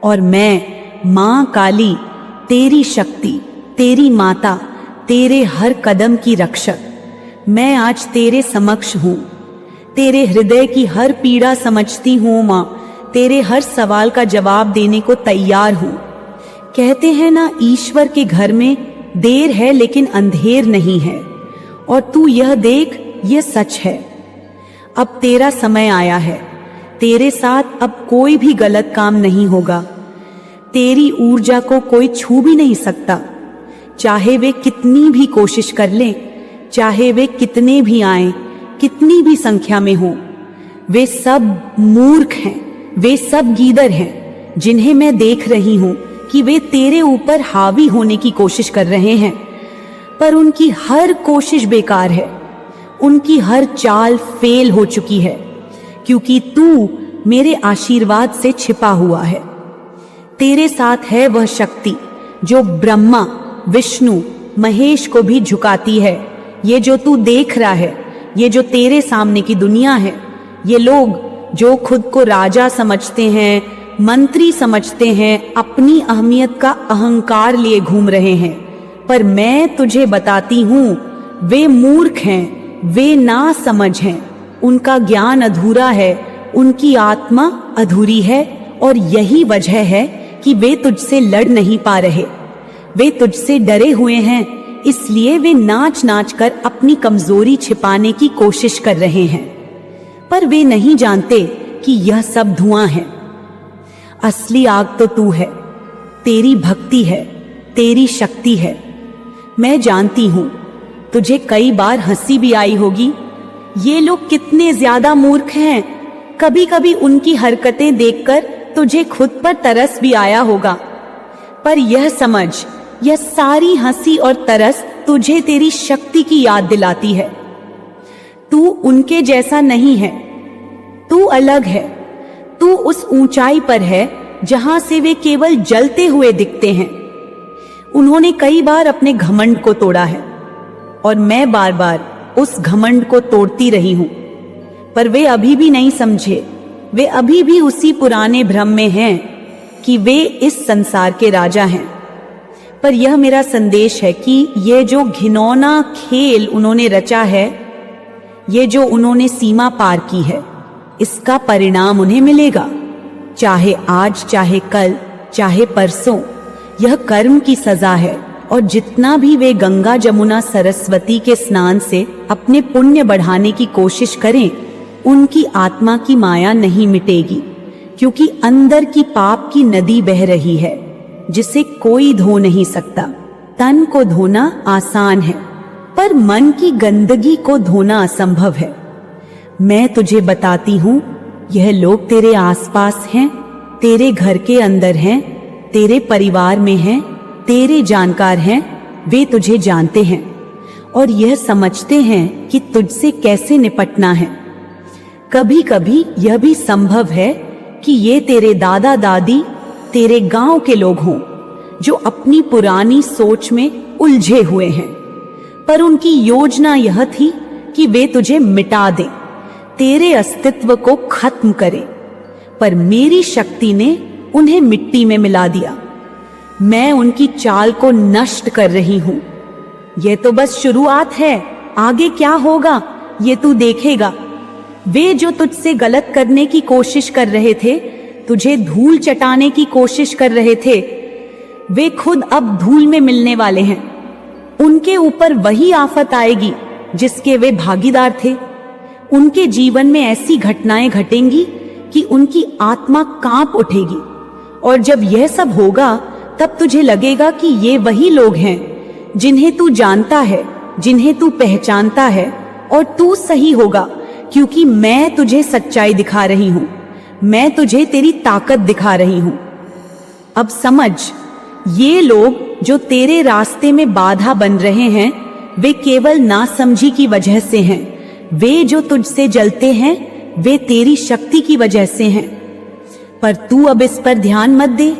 और मैं माँ काली, तेरी शक्ति, तेरी माता, तेरे हर कदम की रक्षक, मैं आज तेरे समक्ष हूँ। तेरे हृदय की हर पीड़ा समझती हूँ माँ, तेरे हर सवाल का जवाब देने को तैयार हूँ। कहते हैं ना, ईश्वर के घर में देर है लेकिन अंधेर नहीं है, और तू यह देख, यह सच है। अब तेरा समय आया है, तेरे साथ अब कोई भी गलत काम नहीं होगा। तेरी ऊर्जा को कोई छू भी नहीं सकता, चाहे वे कितनी भी कोशिश कर लें, चाहे वे कितने भी आए, कितनी भी संख्या में हो। वे सब मूर्ख हैं, वे सब गीदड़ हैं, जिन्हें मैं देख रही हूं कि वे तेरे ऊपर हावी होने की कोशिश कर रहे हैं, पर उनकी हर कोशिश बेकार है, उनकी हर चाल फेल हो चुकी है, क्योंकि तू मेरे आशीर्वाद से छिपा हुआ है। तेरे साथ है वह शक्ति जो ब्रह्मा, विष्णु, महेश को भी झुकाती है। ये जो तू देख रहा है, ये जो तेरे सामने की दुनिया है, ये लोग जो खुद को राजा समझते हैं, मंत्री समझते हैं, अपनी अहमियत का अहंकार लिए घूम रहे हैं। पर मैं तुझे बताती हूँ, वे मूर्ख हैं, वे ना समझ हैं, उनका ज्ञान अधूरा है, उनकी आत्मा अधूरी है, और यही वजह है कि वे तुझसे लड़ नहीं पा रहे। वे तुझसे डरे हुए हैं, इसलिए वे नाच नाच कर अपनी कमजोरी छिपाने की कोशिश कर रहे हैं। पर वे नहीं जानते कि यह सब धुआं है। असली आग तो तू है, तेरी भक्ति है, तेरी शक्ति है। मैं जानती हूं तुझे कई बार हंसी भी आई होगी। ये लोग कितने ज्यादा मूर्ख हैं। कभी कभी उनकी हरकतें देखकर तुझे खुद पर तरस भी आया होगा, पर यह समझ, यह सारी हंसी और तरस तुझे तेरी शक्ति की याद दिलाती है। तू उनके जैसा नहीं है, तू अलग है। तू उस ऊंचाई पर है जहां से वे केवल जलते हुए दिखते हैं। उन्होंने कई बार अपने घमंड को तोड़ा है, और मैं बार बार उस घमंड को तोड़ती रही हूं, पर वे अभी भी नहीं समझे। वे अभी भी उसी पुराने भ्रम में हैं कि वे इस संसार के राजा हैं। पर यह मेरा संदेश है कि ये जो घिनौना खेल उन्होंने रचा है, ये जो उन्होंने सीमा पार की है, इसका परिणाम उन्हें मिलेगा, चाहे आज, चाहे कल, चाहे परसों। यह कर्म की सजा है, और जितना भी वे गंगा, जमुना, सरस्वती के स्नान से अपने पुण्य बढ़ाने की कोशिश करें, उनकी आत्मा की माया नहीं मिटेगी, क्योंकि अंदर की पाप की नदी बह रही है, जिसे कोई धो नहीं सकता। तन को धोना आसान है, पर मन की गंदगी को धोना असंभव है। मैं तुझे बताती हूँ, यह लोग तेरे आसपास हैं, तेरे घर के अंदर हैं, तेरे परिवार में हैं, तेरे जानकार हैं। वे तुझे जानते हैं और यह समझते हैं कि तुझसे कैसे निपटना है। कभी कभी यह भी संभव है कि ये तेरे दादा दादी, तेरे गांव के लोग हों, जो अपनी पुरानी सोच में उलझे हुए हैं, पर उनकी योजना यह थी कि वे तुझे मिटा दें, तेरे अस्तित्व को खत्म करें। पर मेरी शक्ति ने उन्हें मिट्टी में मिला दिया। मैं उनकी चाल को नष्ट कर रही हूं। यह तो बस शुरुआत है, आगे क्या होगा ये तू देखेगा। वे जो तुझसे गलत करने की कोशिश कर रहे थे, तुझे धूल चटाने की कोशिश कर रहे थे, वे खुद अब धूल में मिलने वाले हैं। उनके ऊपर वही आफत आएगी जिसके वे भागीदार थे। उनके जीवन में ऐसी घटनाएं घटेंगी कि उनकी आत्मा कांप उठेगी, और जब यह सब होगा तब तुझे लगेगा कि ये वही लोग हैं जिन्हें तू जानता है, जिन्हें तू पहचानता है, और तू सही होगा, क्योंकि मैं तुझे सच्चाई दिखा रही हूं, मैं तुझे तेरी ताकत दिखा रही हूं। अब समझ, ये लोग जो तेरे रास्ते में बाधा बन रहे हैं, वे केवल नासमझी की वजह से हैं। वे जो तुझसे जलते हैं, वे तेरी शक्ति की वजह से हैं। पर तू अब इस पर ध्यान मत दे।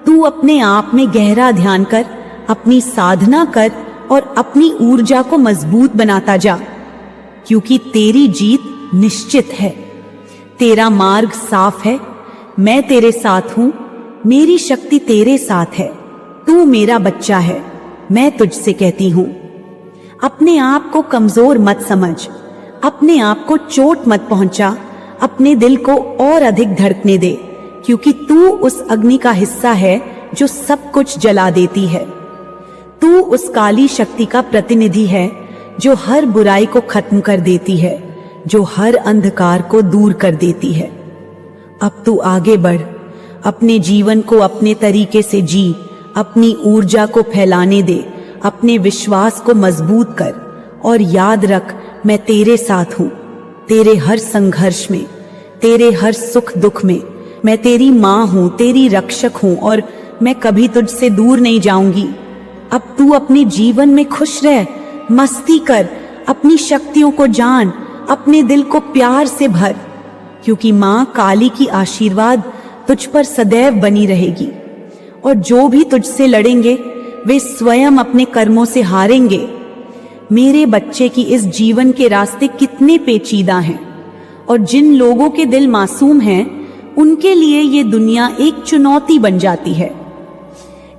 तू अपने आप में गहरा ध्यान कर, अपनी साधना कर और अपनी ऊर्जा को मजबूत बनाता जा, क्योंकि तेरी जीत निश्चित है। तेरा मार्ग साफ है, मैं तेरे साथ हूं, मेरी शक्ति तेरे साथ है। तू मेरा बच्चा है, मैं तुझसे कहती हूं। अपने आप को कमजोर मत समझ, अपने आप को चोट मत पहुंचा, अपने दिल को और अधिक धड़कने दे, क्योंकि तू उस अग्नि का हिस्सा है जो सब कुछ जला देती है। तू उस काली शक्ति का प्रतिनिधि है जो हर बुराई को खत्म कर देती है, जो हर अंधकार को दूर कर देती है। अब तू आगे बढ़, अपने जीवन को अपने तरीके से जी, अपनी ऊर्जा को फैलाने दे, अपने विश्वास को मजबूत कर और याद रख, मैं तेरे साथ हूं। तेरे हर संघर्ष में, तेरे हर सुख दुख में मैं तेरी माँ हूं, तेरी रक्षक हूं और मैं कभी तुझसे दूर नहीं जाऊंगी। अब तू अपने जीवन में खुश रह, मस्ती कर, अपनी शक्तियों को जान, अपने दिल को प्यार से भर, क्योंकि माँ काली की आशीर्वाद तुझ पर सदैव बनी रहेगी। और जो भी तुझसे लड़ेंगे वे स्वयं अपने कर्मों से हारेंगे। मेरे बच्चे की इस जीवन के रास्ते कितने पेचीदा हैं, और जिन लोगों के दिल मासूम हैं उनके लिए ये दुनिया एक चुनौती बन जाती है।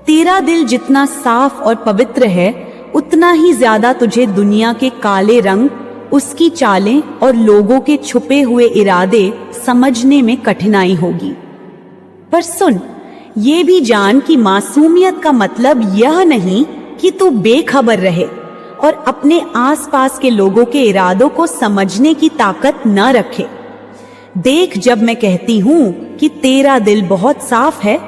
तेरा दिल जितना साफ और पवित्र है, उतना ही ज्यादा तुझे दुनिया के काले रंग, उसकी चालें और लोगों के छुपे हुए इरादे समझने में कठिनाई होगी। पर सुन, ये भी जान कि मासूमियत का मतलब यह नहीं कि तू बेखबर रहे और अपने आसपास के लोगों के इरादों को समझने की ताकत न रखे। देख, जब मैं कहती हूं कि तेरा दिल बहुत साफ है,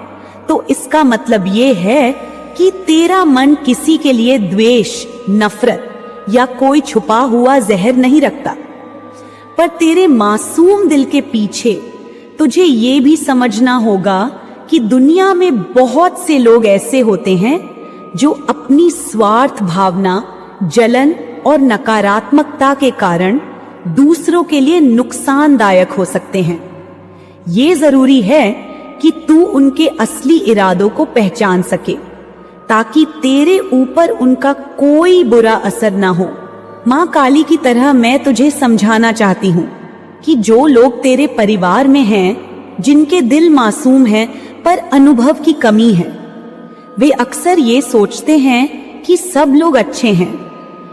तो इसका मतलब ये है कि तेरा मन किसी के लिए द्वेष, नफरत या कोई छुपा हुआ जहर नहीं रखता। पर तेरे मासूम दिल के पीछे तुझे ये भी समझना होगा कि दुनिया में बहुत से लोग ऐसे होते हैं जो अपनी स्वार्थ भावना, जलन और नकारात्मकता के कारण दूसरों के लिए नुकसानदायक हो सकते हैं। ये जरूरी है कि तू उनके असली इरादों को पहचान सके, ताकि तेरे ऊपर उनका कोई बुरा असर ना हो। माँ काली की तरह मैं तुझे समझाना चाहती हूँ कि जो लोग तेरे परिवार में हैं, जिनके दिल मासूम हैं पर अनुभव की कमी है, वे अक्सर ये सोचते हैं कि सब लोग अच्छे हैं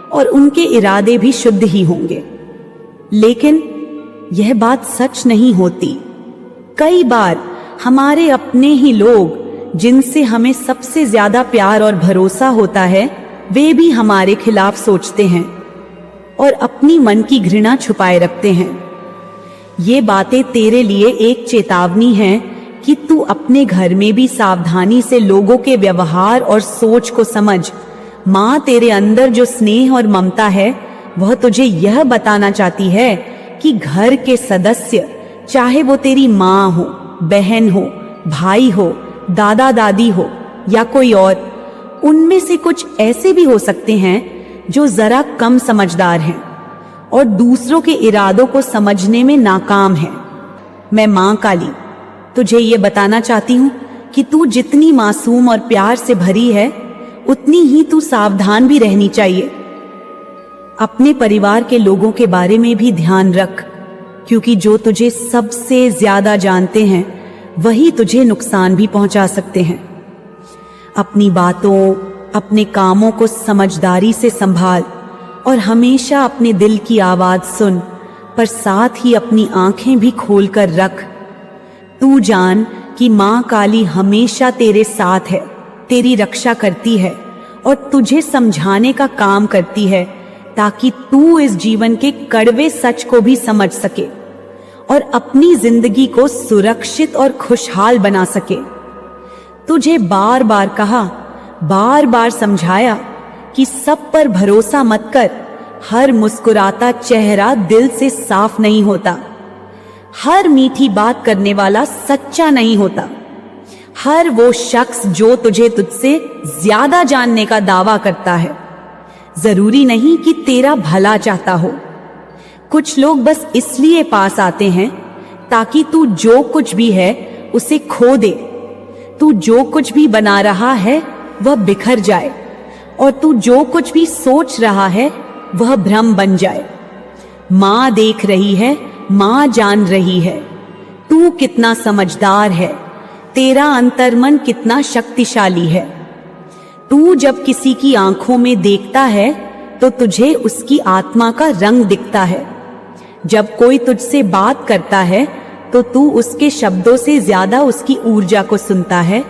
और उनके इरादे भी शुद्ध ही होंगे। लेकिन यह बात सच नहीं होती। कई बार हमारे अपने ही लोग, जिनसे हमें सबसे ज्यादा प्यार और भरोसा होता है, वे भी हमारे खिलाफ सोचते हैं और अपनी मन की घृणा छुपाए रखते हैं। ये बातें तेरे लिए एक चेतावनी है कि तू अपने घर में भी सावधानी से लोगों के व्यवहार और सोच को समझ। माँ तेरे अंदर जो स्नेह और ममता है, वह तुझे यह बताना चाहती है कि घर के सदस्य, चाहे वो तेरी माँ हो, बहन हो, भाई हो, दादा दादी हो या कोई और, उनमें से कुछ ऐसे भी हो सकते हैं जो जरा कम समझदार हैं और दूसरों के इरादों को समझने में नाकाम हैं। मैं माँ काली तुझे ये बताना चाहती हूँ कि तू जितनी मासूम और प्यार से भरी है, उतनी ही तू सावधान भी रहनी चाहिए। अपने परिवार के लोगों के बारे में भी ध्यान रख, क्योंकि जो तुझे सबसे ज्यादा जानते हैं वही तुझे नुकसान भी पहुंचा सकते हैं। अपनी बातों, अपने कामों को समझदारी से संभाल और हमेशा अपने दिल की आवाज सुन, पर साथ ही अपनी आंखें भी खोलकर रख। तू जान कि माँ काली हमेशा तेरे साथ है, तेरी रक्षा करती है और तुझे समझाने का काम करती है, ताकि तू इस जीवन के कड़वे सच को भी समझ सके और अपनी जिंदगी को सुरक्षित और खुशहाल बना सके। तुझे बार बार कहा, बार बार समझाया कि सब पर भरोसा मत कर। हर मुस्कुराता चेहरा दिल से साफ नहीं होता, हर मीठी बात करने वाला सच्चा नहीं होता, हर वो शख्स जो तुझे तुझसे ज्यादा जानने का दावा करता है, जरूरी नहीं कि तेरा भला चाहता हो। कुछ लोग बस इसलिए पास आते हैं ताकि तू जो कुछ भी है उसे खो दे, तू जो कुछ भी बना रहा है वह बिखर जाए और तू जो कुछ भी सोच रहा है वह भ्रम बन जाए। माँ देख रही है, माँ जान रही है तू कितना समझदार है, तेरा अंतर्मन कितना शक्तिशाली है। तू जब किसी की आंखों में देखता है तो तुझे उसकी आत्मा का रंग दिखता है। जब कोई तुझसे बात करता है तो तू उसके शब्दों से ज्यादा उसकी ऊर्जा को सुनता है।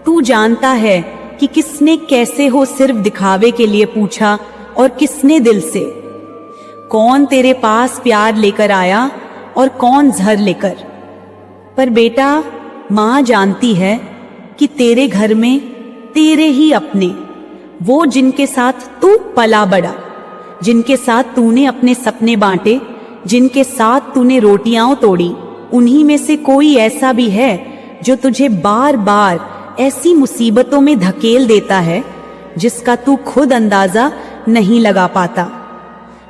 तू जानता है कि किसने कैसे हो सिर्फ दिखावे के लिए पूछा और किसने दिल से। कौन तेरे पास प्यार लेकर आया और कौन जहर लेकर। पर बेटा, माँ जानती है कि तेरे घर में तेरे ही अपने, वो जिनके साथ तू पला बड़ा, जिनके साथ तूने अपने सपने बांटे, जिनके साथ तूने रोटियां तोड़ी, उन्हीं में से कोई ऐसा भी है जो तुझे बार बार ऐसी मुसीबतों में धकेल देता है जिसका तू खुद अंदाजा नहीं लगा पाता।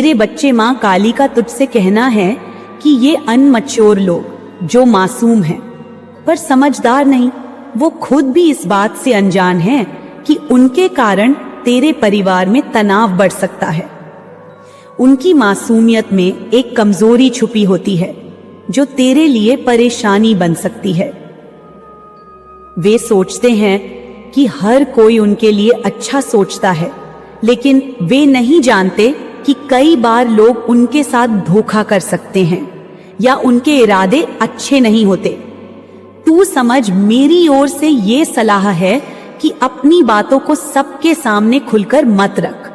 मेरे बच्चे, माँ काली का तुझसे कहना है कि ये अनमच्योर लोग जो मासूम हैं पर समझदार नहीं, वो खुद भी इस बात से अनजान हैं कि उनके कारण तेरे परिवार में तनाव बढ़ सकता है। उनकी मासूमियत में एक कमजोरी छुपी होती है जो तेरे लिए परेशानी बन सकती है। वे सोचते हैं कि हर कोई उनके लिए अच्छा सोचता है, लेकिन वे नहीं जानते कि कई बार लोग उनके साथ धोखा कर सकते हैं या उनके इरादे अच्छे नहीं होते। तू समझ, मेरी ओर से ये सलाह है कि अपनी बातों को सबके सामने खुलकर मत रख।